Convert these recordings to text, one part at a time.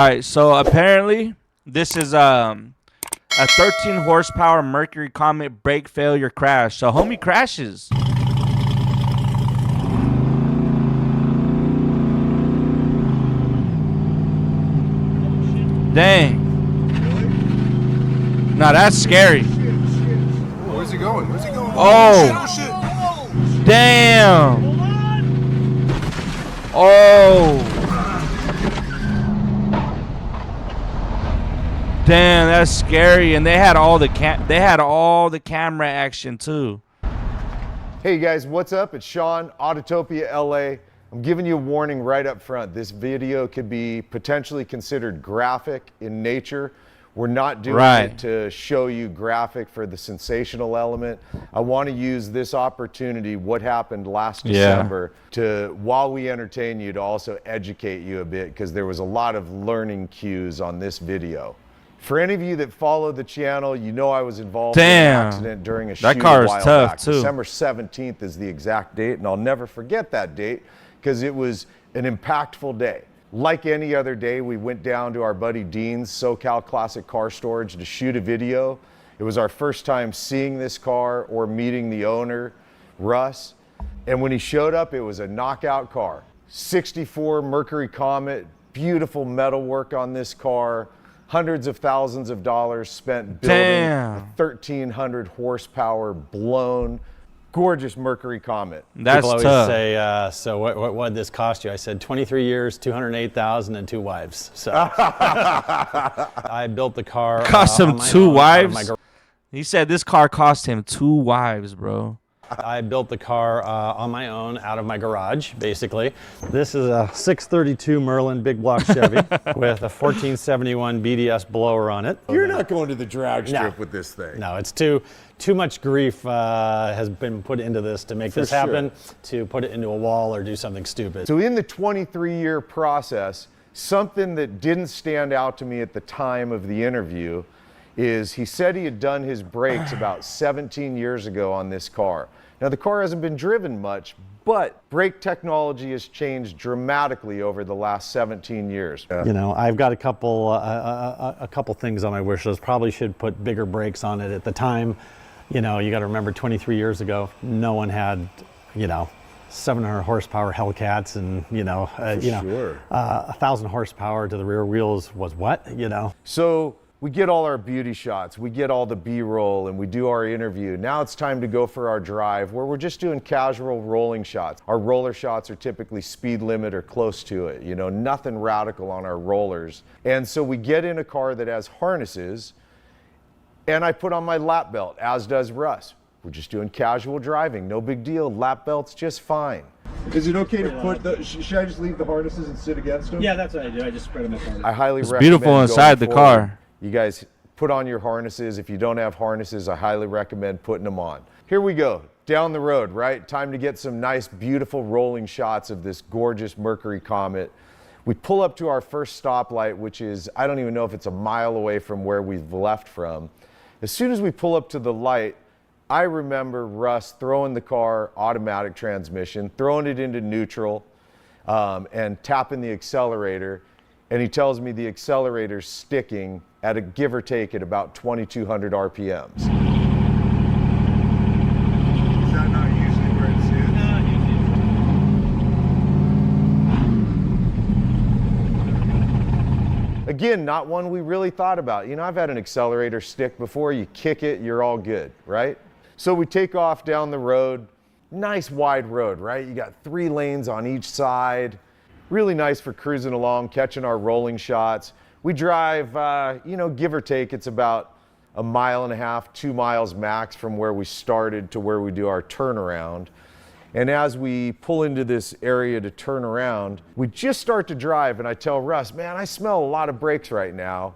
All right, so apparently this is a 13 horsepower Mercury Comet brake failure crash. So homie crashes. Dang. Nah, that's scary. Where's he going? Where's he going? Oh. Shit. Damn. Oh. Damn, that's scary. And they had all the camera action too. Hey guys, what's up? It's Sean, Autotopia LA. I'm giving you a warning right up front. This video could be potentially considered graphic in nature. We're not doing it to show you graphic for the sensational element. I want to use this opportunity, what happened last December, to, while we entertain you, to also educate you a bit, because there was a lot of learning cues on this video. For any of you that follow the channel, you know I was involved in an accident during a shoot a while back. December 17th is the exact date, and I'll never forget that date because it was an impactful day. Like any other day, we went down to our buddy Dean's SoCal Classic Car Storage to shoot a video. It was our first time seeing this car or meeting the owner, Russ. And when he showed up, it was a knockout car. 64 Mercury Comet, beautiful metal work on this car. Hundreds of thousands of dollars spent building a 1,300 horsepower blown, gorgeous Mercury Comet. That's People always tough. Say, so what did this cost you? I said 23 years, 208,000, and 2 wives. So I built the car. Cost him 2 wives? He said this car cost him 2 wives, bro. I built the car on my own out of my garage, basically. This is a 632 Merlin big block Chevy with a 1471 BDS blower on it. You're not going to the drag strip with this thing. No, it's too much grief has been put into this to make this happen, to put it into a wall or do something stupid. So in the 23-year process, something that didn't stand out to me at the time of the interview is he said he had done his brakes about 17 years ago on this car. Now the car hasn't been driven much, but brake technology has changed dramatically over the last 17 years. You know, I've got a couple things on my wish list. Probably should put bigger brakes on it at the time. You know, you got to remember 23 years ago, no one had, 700 horsepower Hellcats and, 1,000 horsepower to the rear wheels was what, So we get all our beauty shots, we get all the B-roll, and we do our interview. Now it's time to go for our drive, where we're just doing casual rolling shots. Our roller shots are typically speed limit or close to it, nothing radical on our rollers. And so we get in a car that has harnesses, and I put on my lap belt, as does Russ. We're just doing casual driving, no big deal. Lap belt's just fine. Is it okay to put the, should I just leave the harnesses and sit against them? Yeah, that's what I do. I just spread them apart. I highly recommend beautiful inside the car. You guys put on your harnesses. If you don't have harnesses, I highly recommend putting them on. Here we go, down the road, right? Time to get some nice, beautiful rolling shots of this gorgeous Mercury Comet. We pull up to our first stoplight, which is, I don't even know if it's a mile away from where we've left from. As soon as we pull up to the light, I remember Russ throwing the car, automatic transmission, throwing it into neutral, and tapping the accelerator. And he tells me the accelerator's sticking at a give or take at about 2,200 RPMs. Is that not usually where it's in? No, Again, not one we really thought about. I've had an accelerator stick before. You kick it, you're all good, right? So we take off down the road. Nice wide road, right? You got 3 lanes on each side. Really nice for cruising along, catching our rolling shots. We drive, give or take, it's about 1.5 miles, 2 miles max from where we started to where we do our turnaround. And as we pull into this area to turn around, we just start to drive, and I tell Russ, man, I smell a lot of brakes right now.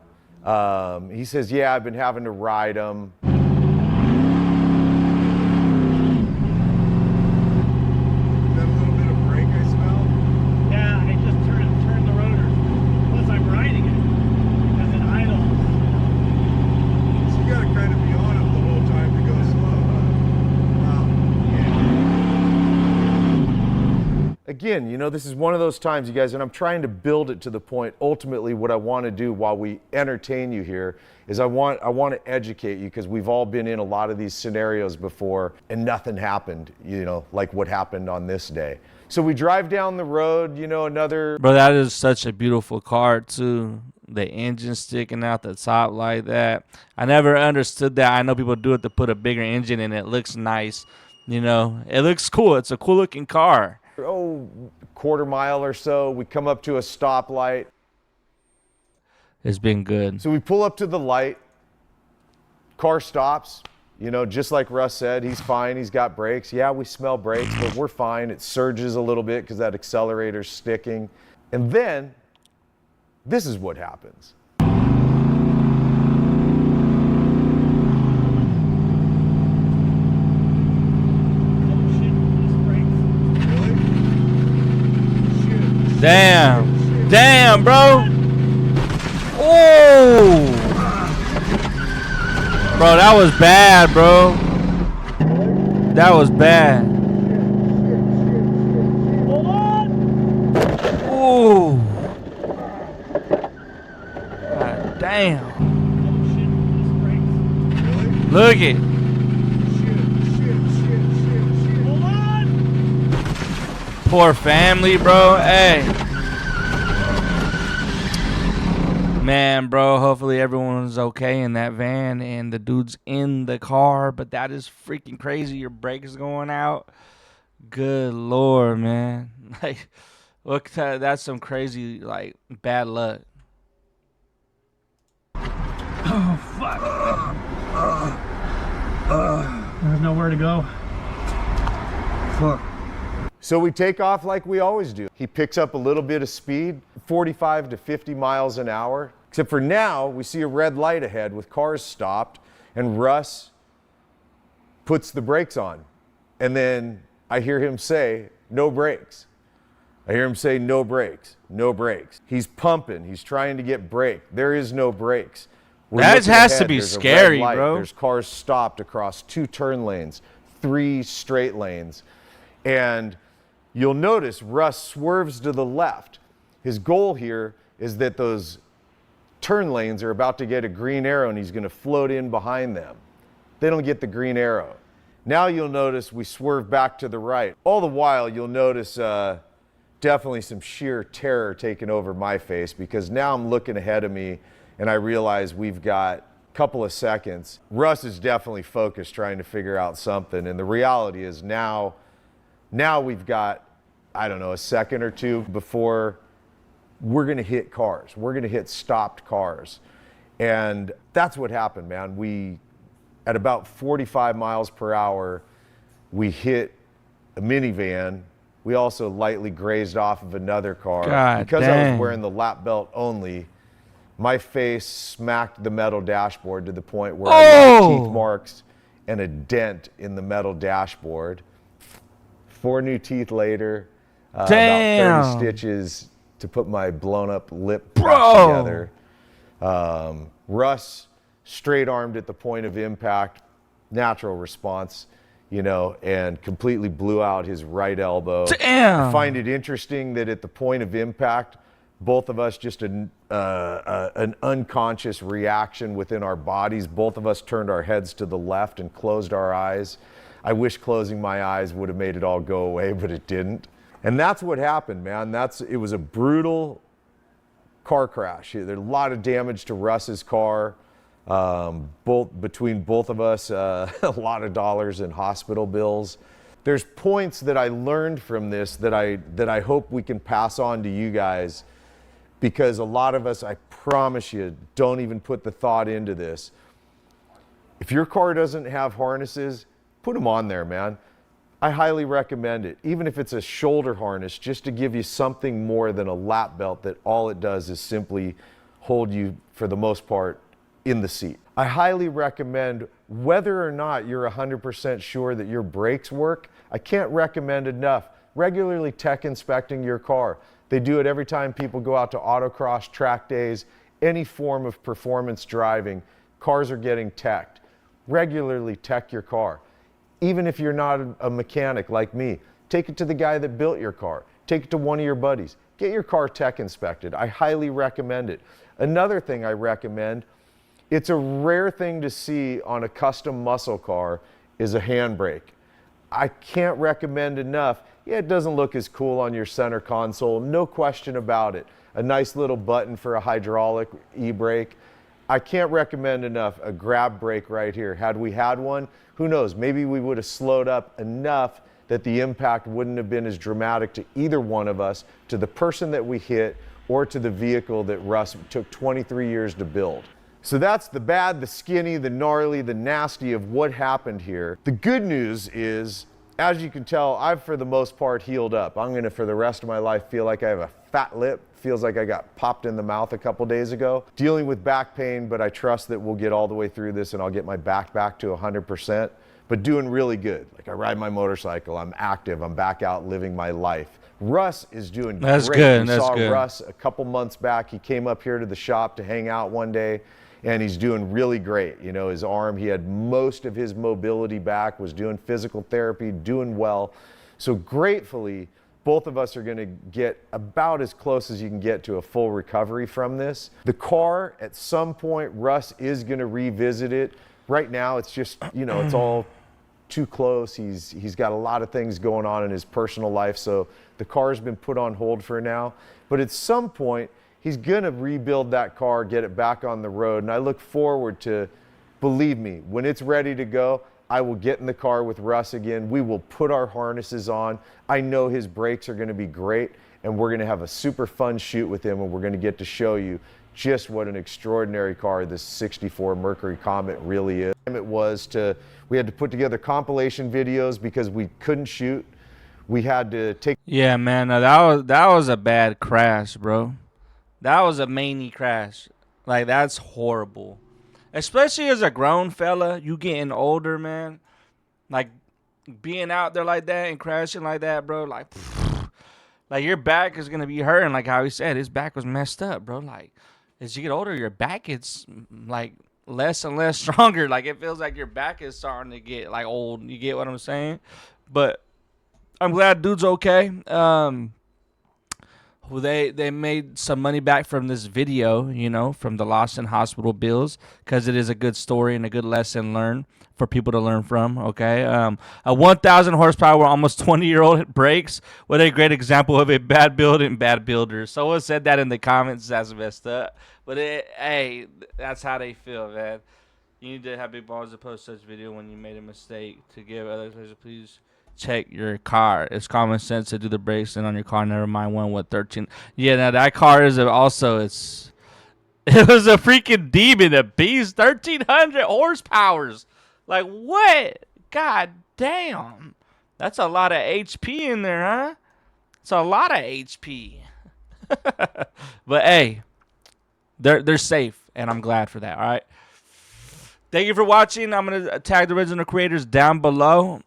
He says, yeah, I've been having to ride them. again, you know, this is one of those times, you guys, and I'm trying to build it to the point. Ultimately, what I want to do while we entertain you here is I want to educate you, because we've all been in a lot of these scenarios before and nothing happened, you know, like what happened on this day. So we drive down the road, you know, another. Bro, that is such a beautiful car too. The engine sticking out the top like that. I never understood that. I know people do it to put a bigger engine and it looks nice. You know, it looks cool. It's a cool looking car. Quarter mile or so, we come up to a stoplight. It's been good. So we pull up to the light. Car stops. You know, just like Russ said, he's fine. He's got brakes. Yeah, we smell brakes, but we're fine. It surges a little bit because that accelerator's sticking. And then, this is what happens. Damn. Damn, bro. Oh. Bro, that was bad, bro. That was bad. Hold on. Ooh. God damn. Look it. Hold on. Poor family, bro. Hey. Man, bro, hopefully everyone's okay in that van and the dude's in the car, but that is freaking crazy. Your brakes going out. Good Lord, man. Like, look, that's some crazy, like, bad luck. Oh, fuck. There's nowhere to go. Fuck. So we take off like we always do. He picks up a little bit of speed, 45 to 50 miles an hour. Except for now, we see a red light ahead with cars stopped, and Russ puts the brakes on. And then I hear him say, no brakes. I hear him say, no brakes, no brakes. He's pumping. He's trying to get brake. There is no brakes. That has to be scary, bro. There's cars stopped across 2 turn lanes, 3 straight lanes. And you'll notice Russ swerves to the left. His goal here is that those turn lanes are about to get a green arrow and he's going to float in behind them. They don't get the green arrow. Now you'll notice we swerve back to the right. All the while you'll notice definitely some sheer terror taking over my face, because now I'm looking ahead of me and I realize we've got a couple of seconds. Russ is definitely focused trying to figure out something, and the reality is now we've got, I don't know, a second or two before we're going to hit cars. We're going to hit stopped cars. And that's what happened, man. We, at about 45 miles per hour, we hit a minivan. We also lightly grazed off of another car. God because I dang. was wearing the lap belt only, my face smacked the metal dashboard to the point where I got teeth marks and a dent in the metal dashboard. 4 new teeth later, about 30 stitches to put my blown up lip back together. Russ straight armed at the point of impact, natural response, you know, and completely blew out his right elbow. Damn. I find it interesting that at the point of impact, both of us just an unconscious reaction within our bodies. Both of us turned our heads to the left and closed our eyes. I wish closing my eyes would have made it all go away, but it didn't. And that's what happened, man. It was a brutal car crash. There's a lot of damage to Russ's car. Between both of us, a lot of dollars in hospital bills. There's points that I learned from this that I hope we can pass on to you guys, because a lot of us, I promise you, don't even put the thought into this. If your car doesn't have harnesses, put them on there, man. I highly recommend it, even if it's a shoulder harness, just to give you something more than a lap belt that all it does is simply hold you, for the most part, in the seat. I highly recommend, whether or not you're 100% sure that your brakes work, I can't recommend enough, regularly tech inspecting your car. They do it every time people go out to autocross, track days, any form of performance driving. Cars are getting teched. Regularly tech your car. Even if you're not a mechanic like me, take it to the guy that built your car. Take it to one of your buddies. Get your car tech inspected. I highly recommend it. Another thing I recommend, it's a rare thing to see on a custom muscle car, is a handbrake. I can't recommend enough. Yeah, it doesn't look as cool on your center console, no question about it. A nice little button for a hydraulic e-brake. I can't recommend enough a grab brake right here. Had we had one, who knows, maybe we would have slowed up enough that the impact wouldn't have been as dramatic to either one of us, to the person that we hit, or to the vehicle that Russ took 23 years to build. So that's the bad, the skinny, the gnarly, the nasty of what happened here. The good news is, as you can tell, I've for the most part healed up. I'm gonna, for the rest of my life, feel like I have a fat lip. Feels like I got popped in the mouth a couple days ago. Dealing with back pain, but I trust that we'll get all the way through this and I'll get my back to 100%, but doing really good. Like I ride my motorcycle, I'm active, I'm back out living my life. Russ is doing great. That's good. We That's saw good. Russ a couple months back. He came up here to the shop to hang out one day, and he's doing really great. You know, his arm, he had most of his mobility back, was doing physical therapy, doing well. So gratefully, both of us are going to get about as close as you can get to a full recovery from this. The car, at some point, Russ is going to revisit it. Right now, it's just, you know, it's all too close. He's got a lot of things going on in his personal life, so the car's been put on hold for now. But at some point, he's gonna rebuild that car, get it back on the road, and I look forward to, believe me, when it's ready to go, I will get in the car with Russ again. We will put our harnesses on. I know his brakes are gonna be great, and we're gonna have a super fun shoot with him, and we're gonna get to show you just what an extraordinary car this 64 Mercury Comet really is. We had to put together compilation videos because we couldn't shoot. We had to take. Yeah, man, that was a bad crash, bro. That was a many crash. Like, that's horrible. Especially as a grown fella, you getting older, man. Like, being out there like that and crashing like that, bro. Like, like your back is gonna be hurting. Like how he said, his back was messed up, bro. Like, as you get older, your back gets like less and less stronger. Like, it feels like your back is starting to get like old. You get what I'm saying? But I'm glad dude's okay. They made some money back from this video, you know, from the lost in hospital bills, because it is a good story and a good lesson learned for people to learn from. Okay, a 1,000 horsepower, almost 20-year-old brakes. What a great example of a bad build and bad builder. Someone said that in the comments. That's messed up, but hey, that's how they feel, man. You need to have big balls to post such video when you made a mistake. To give others, please check your car. It's common sense to do the brakes and on your car. Never mind one with 13. Yeah, now that car is also it was a freaking demon, a beast, 1,300 horsepowers. Like, what? God damn, that's a lot of HP in there, huh? It's a lot of HP. But hey, they're safe, and I'm glad for that. All right. Thank you for watching. I'm gonna tag the original creators down below.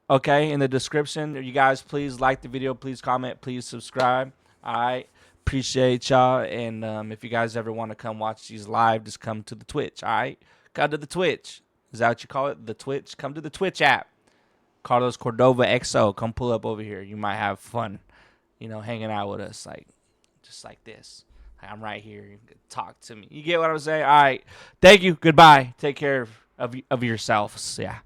Okay, in the description. You guys, please like the video. Please comment. Please subscribe. All right. Appreciate y'all. And if you guys ever want to come watch these live, just come to the Twitch. All right. Come to the Twitch. Is that what you call it? The Twitch? Come to the Twitch app. Carlos Cordova XO. Come pull up over here. You might have fun, you know, hanging out with us. Like, just like this. I'm right here. You can talk to me. You get what I'm saying? All right. Thank you. Goodbye. Take care of yourselves. Yeah.